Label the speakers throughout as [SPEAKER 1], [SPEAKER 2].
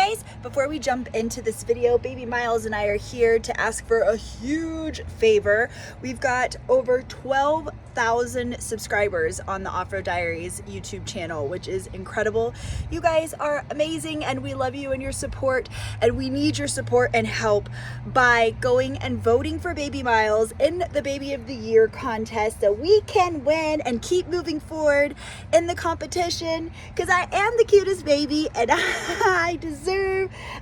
[SPEAKER 1] guys, before we jump into this video, Baby Miles and I are here to ask for a huge favor. We've got over 12,000 subscribers on the Off-Road Diaries YouTube channel, which is incredible. You guys are amazing and we love you and your support, and we need your support and help by going and voting for Baby Miles in the Baby of the Year contest so we can win and keep moving forward in the competition, because I am the cutest baby and I deserve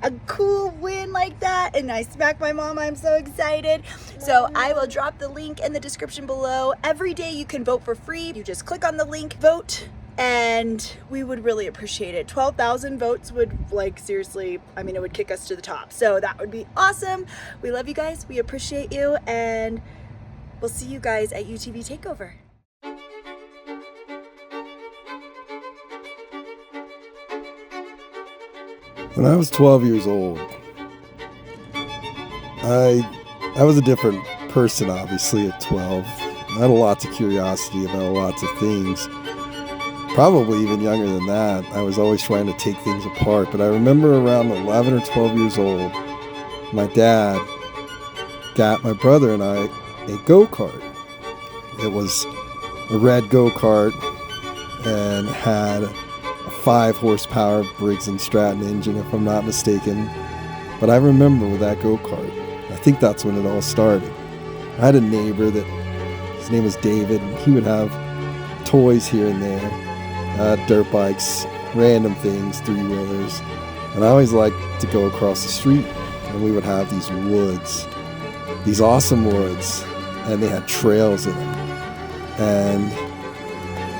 [SPEAKER 1] a cool win like that. And I smacked my mom. I'm so excited. So I will drop the link in the description below. Every day you can vote for free. You just click on the link, vote, and we would really appreciate it. 12,000 votes would, like, seriously, I mean, it would kick us to the top. So that would be awesome. We love you guys. We appreciate you, and we'll see you guys at UTV Takeover.
[SPEAKER 2] When I was 12 years old, I was a different person, obviously, at 12. I had lots of curiosity about lots of things. Probably even younger than that. I was always trying to take things apart. But I remember around 11 or 12 years old, my dad got my brother and I a go-kart. It was a red go-kart and had 5 horsepower Briggs & Stratton engine, if I'm not mistaken. But I remember with that go-kart, I think that's when it all started. I had a neighbor that, his name was David, and he would have toys here and there, dirt bikes, random things, 3-wheelers. And I always liked to go across the street, and we would have these woods, these awesome woods, and they had trails in them. And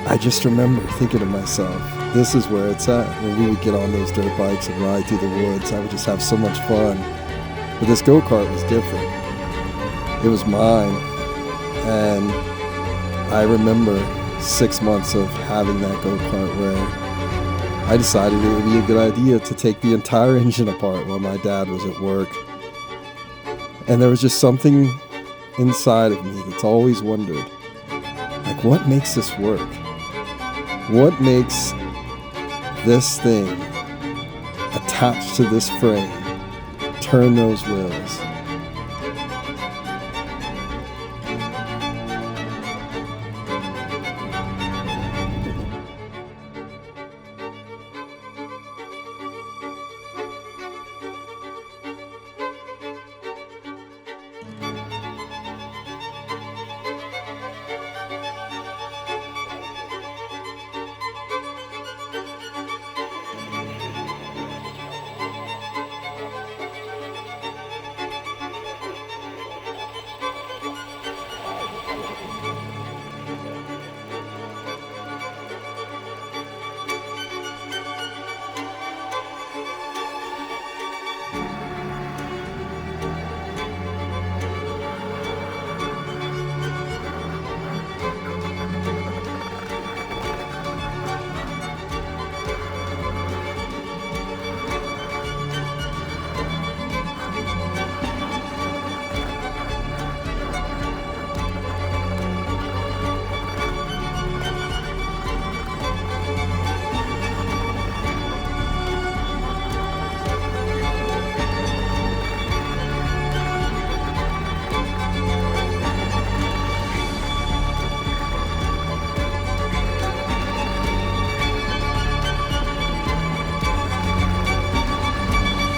[SPEAKER 2] I just remember thinking to myself, this is where it's at. When we would get on those dirt bikes and ride through the woods, I would just have so much fun. But this go-kart was different. It was mine. And I remember 6 months of having that go-kart where I decided it would be a good idea to take the entire engine apart while my dad was at work. And there was just something inside of me that's always wondered, like, what makes this work? What makes this thing attached to this frame turn those wheels?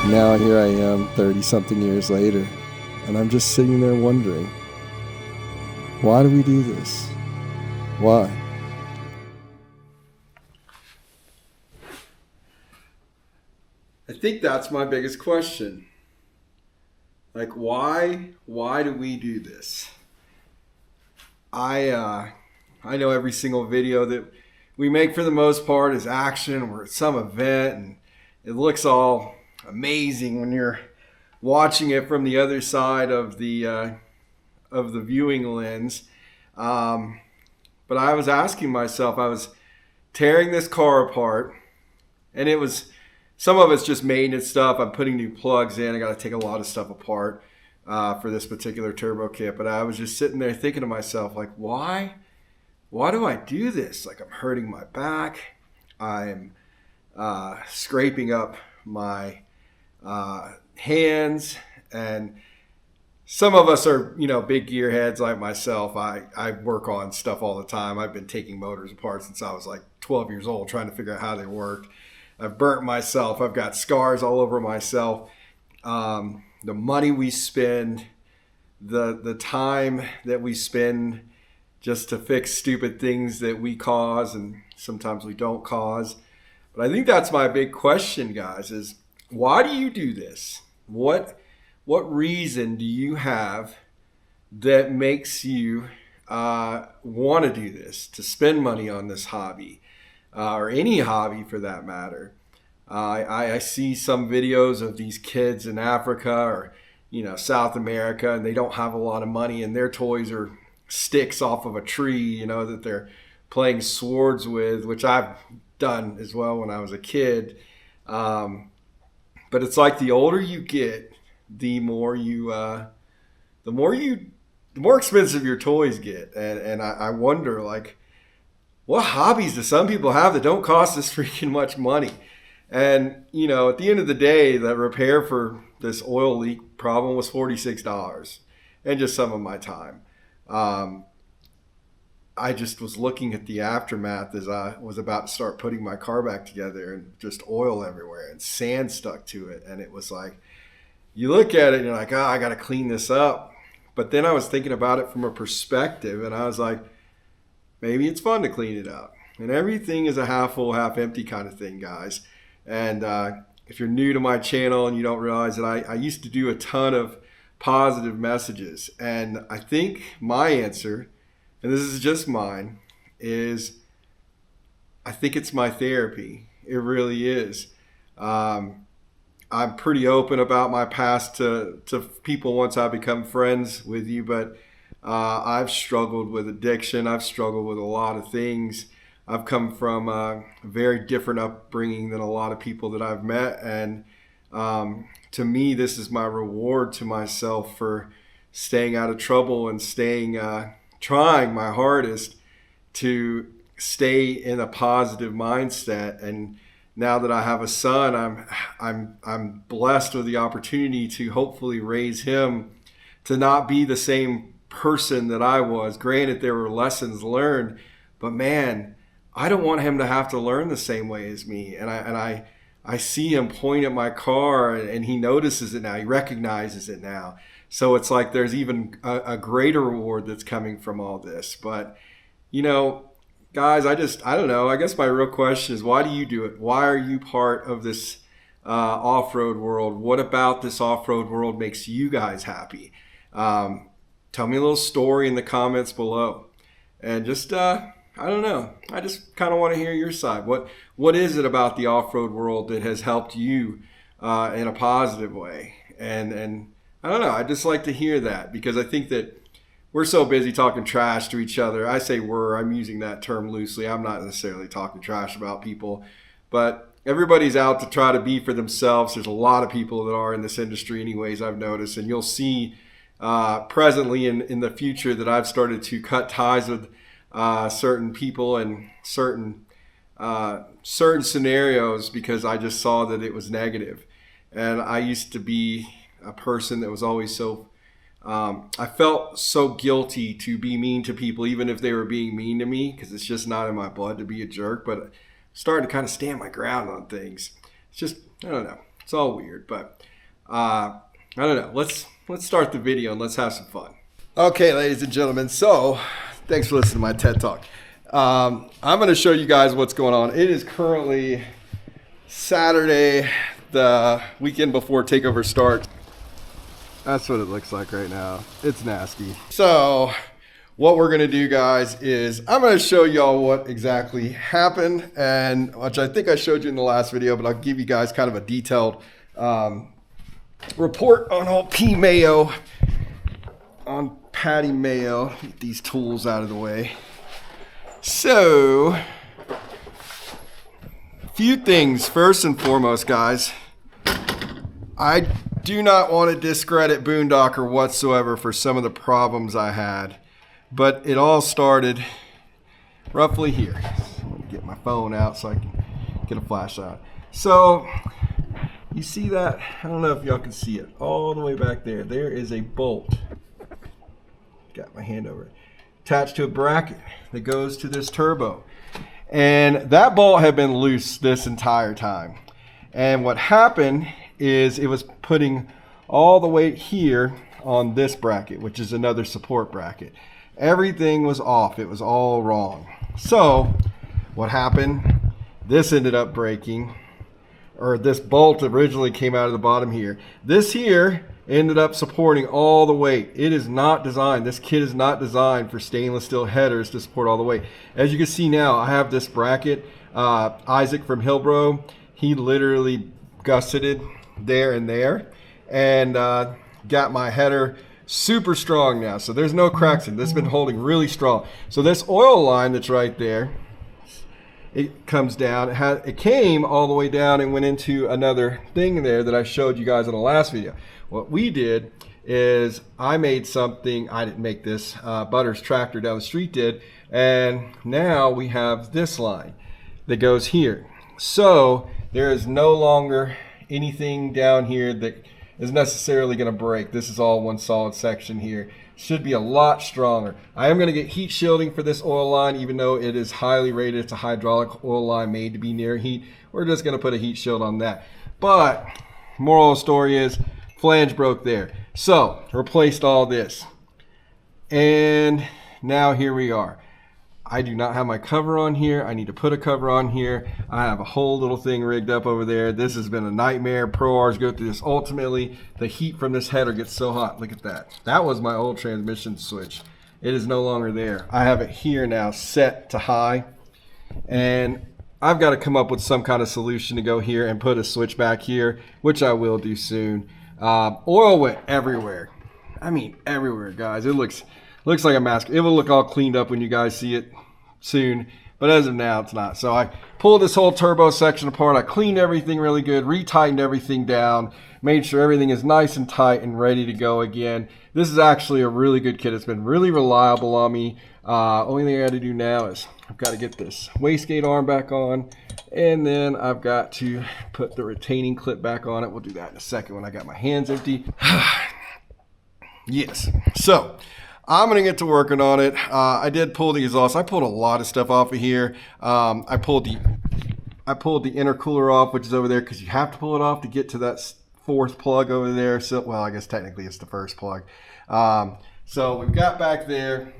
[SPEAKER 2] Now here I am 30-something years later, and I'm just sitting there wondering, why do we do this? Why? I think that's my biggest question. Like, why do we do this? I know every single video that we make for the most part is action. We're at some event and it looks all amazing when you're watching it from the other side of the viewing lens. But I was asking myself, I was tearing this car apart, and it was, some of it's just maintenance stuff. I'm putting new plugs in. I got to take a lot of stuff apart for this particular turbo kit. But I was just sitting there thinking to myself, like, why do I do this? Like, I'm hurting my back. I'm scraping up my hands, and some of us are, big gearheads like myself. I work on stuff all the time. I've been taking motors apart since I was like 12 years old, trying to figure out how they worked. I've burnt myself. I've got scars all over myself. The money we spend, the time that we spend just to fix stupid things that we cause and sometimes we don't cause. But I think that's my big question, guys, is why do you do this? What reason do you have that makes you want to do this, to spend money on this hobby, or any hobby for that matter? I see some videos of these kids in Africa or South America, and they don't have a lot of money, and their toys are sticks off of a tree, that they're playing swords with, which I've done as well when I was a kid. But it's like the older you get, the more expensive your toys get. And I wonder, like, what hobbies do some people have that don't cost this freaking much money? And, at the end of the day, the repair for this oil leak problem was $46 and just some of my time. I just was looking at the aftermath as I was about to start putting my car back together, and just oil everywhere and sand stuck to it. And it was like, you look at it and you're like, oh, I got to clean this up. But then I was thinking about it from a perspective, and I was like, maybe it's fun to clean it up. And everything is a half full, half empty kind of thing, guys. And if you're new to my channel and you don't realize that I used to do a ton of positive messages. And I think my answer, and this is just mine, is I think it's my therapy. It really is. I'm pretty open about my past to people once I become friends with you, but I've struggled with addiction. I've struggled with a lot of things. I've come from a very different upbringing than a lot of people that I've met, and to me, this is my reward to myself for staying out of trouble and trying my hardest to stay in a positive mindset. And now that I have a son, I'm blessed with the opportunity to hopefully raise him to not be the same person that I was. Granted, there were lessons learned, but man, I don't want him to have to learn the same way as me. And I see him point at my car, and he notices it now. He recognizes it now. So it's like there's even a greater reward that's coming from all this. But, guys, I don't know. I guess my real question is, why do you do it? Why are you part of this off-road world? What about this off-road world makes you guys happy? Tell me a little story in the comments below. And just, I don't know. I just kind of want to hear your side. What is it about the off-road world that has helped you in a positive way? And I don't know. I just like to hear that, because I think that we're so busy talking trash to each other. I say I'm using that term loosely. I'm not necessarily talking trash about people, but everybody's out to try to be for themselves. There's a lot of people that are in this industry anyways, I've noticed, and you'll see presently in the future that I've started to cut ties with certain people and certain scenarios because I just saw that it was negative. And I used to be a person that was always so I felt so guilty to be mean to people, even if they were being mean to me, because it's just not in my blood to be a jerk. But I started to kind of stand my ground on things. It's just, I don't know, it's all weird. But I don't know, let's start the video and let's have some fun. Okay, ladies and gentlemen, so thanks for listening to my TED Talk. I'm going to show you guys what's going on. It is currently Saturday, the weekend before takeover starts. That's what it looks like right now. It's nasty. So what we're going to do, guys, is I'm going to show y'all what exactly happened, and which I think I showed you in the last video, but I'll give you guys kind of a detailed report on old P Mayo, on Patty Mayo. Get these tools out of the way. So, a few things. First and foremost, guys, I do not want to discredit Boondocker whatsoever for some of the problems I had, but it all started roughly here. Let me get my phone out so I can get a flashlight. So, You see that? I don't know if y'all can see it. All the way back there. There is a bolt. Got my hand over it. Attached to a bracket that goes to this turbo. And that bolt had been loose this entire time. And what happened is it was putting all the weight here on this bracket, which is another support bracket. Everything was off. It was all wrong. So what happened? This ended up breaking, or this bolt originally came out of the bottom here. This here ended up supporting all the weight. It is not designed, this kit is not designed for stainless steel headers to support all the weight. As you can see now, I have this bracket. Isaac from Hillbro, he literally gusseted there and there, and got my header super strong now. So there's no cracks in it. This has been holding really strong. So this oil line that's right there, it comes down. It came all the way down and went into another thing there that I showed you guys in the last video. What we did is I made something, I didn't make this, Butter's tractor down the street did, and now we have this line that goes here. So there is no longer anything down here that is necessarily going to break. This is all one solid section here. Should be a lot stronger. I am going to get heat shielding for this oil line, even though it is highly rated. It's a hydraulic oil line made to be near heat. We're just going to put a heat shield on that. But moral of the story is flange broke there. So replaced all this. And now here we are. I do not have my cover on here. I need to put a cover on here. I have a whole little thing rigged up over there. This has been a nightmare. Pro Rs go through this. Ultimately, the heat from this header gets so hot. Look at that. That was my old transmission switch. It is no longer there. I have it here now set to high. And I've got to come up with some kind of solution to go here and put a switch back here, which I will do soon. Oil went everywhere. I mean, everywhere, guys. It looks like a mask. It will look all cleaned up when you guys see it soon, but as of now, it's not. So I pulled this whole turbo section apart. I cleaned everything really good, retightened everything down, made sure everything is nice and tight and ready to go again. This is actually a really good kit. It's been really reliable on me. Only thing I got to do now is I've got to get this wastegate arm back on, and then I've got to put the retaining clip back on it. We'll do that in a second when I got my hands empty. Yes. So I'm going to get to working on it. I did pull the exhaust. I pulled a lot of stuff off of here. I pulled the intercooler off, which is over there, because you have to pull it off to get to that fourth plug over there. So, well, I guess technically it's the first plug. So we've got back there.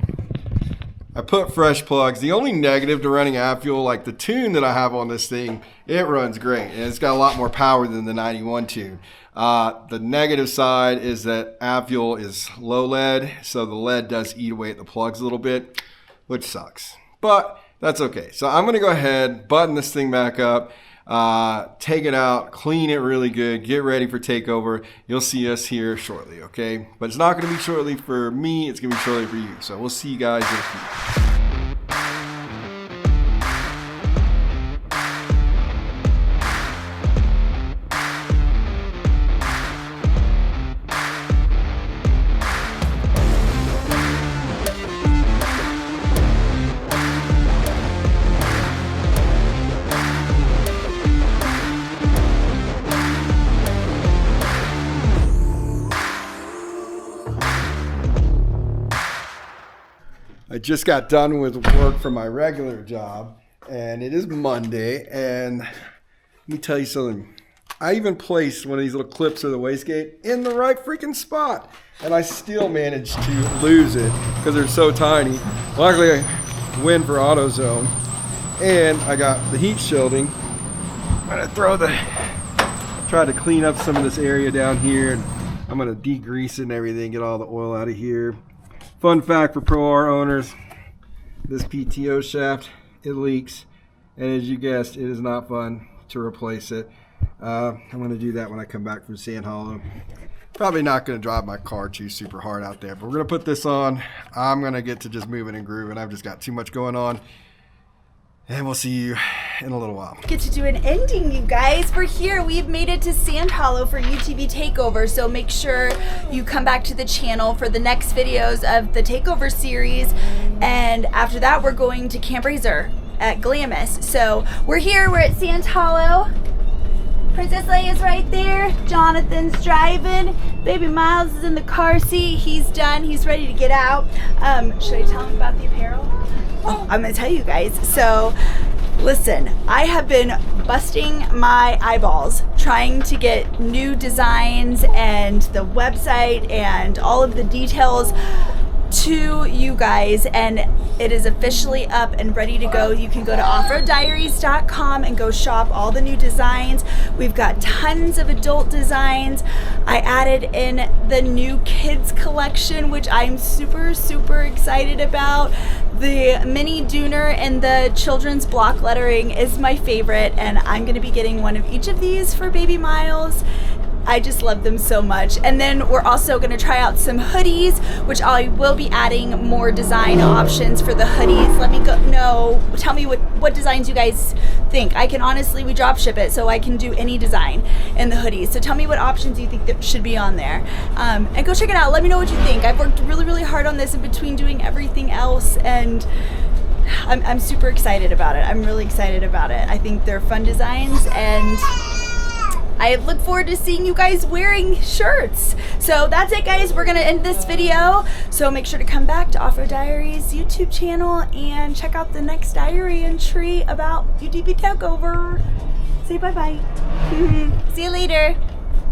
[SPEAKER 2] I put fresh plugs. The only negative to running AvFuel, like the tune that I have on this thing, it runs great. And it's got a lot more power than the 91 tune. The negative side is that AvFuel is low lead, so the lead does eat away at the plugs a little bit, which sucks. But that's okay. So I'm going to go ahead, button this thing back up, take it out, clean it really good, get ready for takeover. You'll see us here shortly, okay? But it's not going to be shortly for me, it's going to be shortly for you. So we'll see you guys in a few. I just got done with work for my regular job, and it is Monday, and let me tell you something. I even placed one of these little clips of the wastegate in the right freaking spot, and I still managed to lose it because they're so tiny. Luckily, I win for AutoZone, and I got the heat shielding. I'm gonna try to clean up some of this area down here, and I'm gonna degrease it and everything, get all the oil out of here. Fun fact for Pro R owners, this PTO shaft, it leaks, and as you guessed, it is not fun to replace it. I'm going to do that when I come back from Sand Hollow. Probably not going to drive my car too super hard out there, but we're going to put this on. I'm going to get to just moving and grooving. I've just got too much going on. And we'll see you in a little while.
[SPEAKER 1] Get to do an ending, you guys. We're here. We've made it to Sand Hollow for UTV Takeover, so make sure you come back to the channel for the next videos of the Takeover series. And after that, we're going to Camp Razor at Glamis. So we're here. We're at Sand Hollow. Princess Leia's right there. Jonathan's driving. Baby Miles is in the car seat. He's done. He's ready to get out. Should I tell him about the apparel? Oh, I'm gonna tell you guys. So, listen, I have been busting my eyeballs trying to get new designs and the website and all of the details to you guys, and it is officially up and ready to go. You can go to offroaddiaries.com and go shop all the new designs. We've got tons of adult designs. I added in the new kids collection, which I'm super excited about. The mini Dooner and the children's block lettering is my favorite, and I'm going to be getting one of each of these for Baby Miles. I just love them so much. And then we're also going to try out some hoodies, which I will be adding more design options for the hoodies. Let me know, tell me what designs you guys think. I can honestly, we drop ship it, so I can do any design in the hoodies. So tell me what options you think that should be on there. And go check it out. Let me know what you think. I've worked really hard on this in between doing everything else, and I'm super excited about it. I'm really excited about it. I think they're fun designs, and I look forward to seeing you guys wearing shirts. So that's it, guys. We're gonna end this video. So make sure to come back to Offroad Diaries YouTube channel and check out the next diary entry about UTV takeover. Say bye-bye. See you later.